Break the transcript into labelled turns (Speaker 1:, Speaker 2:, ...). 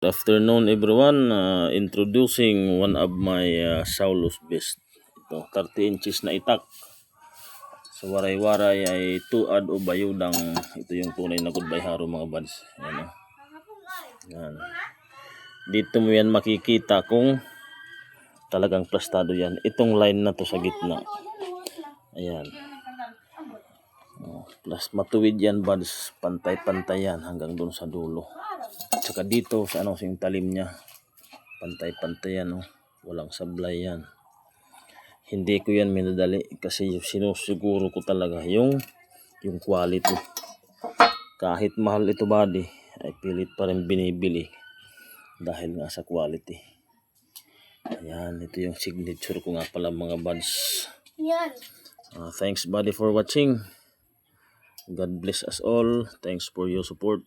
Speaker 1: Good afternoon everyone. Introducing one of my Saulus Best. Ito, 30 inches na itak. Sa waray-waray ay tuad o bayudang. Ito yung tunay na goodbye haro mga buds. Yan, yan. Dito mo yan makikita kung talagang plastado yan. Itong line na to sa gitna. Ayan. Plus matuwid yan buds. Pantay-pantay yan hanggang doon sa dulo. At saka dito sa sing talim niya. Pantay-pantay yan, walang sablay yan. Hindi ko yan minadali kasi sinusiguro ko talaga yung quality. Kahit mahal ito buddy, ay pilit pa rin binibili dahil nga sa quality. Ayan, ito yung signature ko nga pala mga buds. Thanks buddy for watching. God bless us all. Thanks for your support.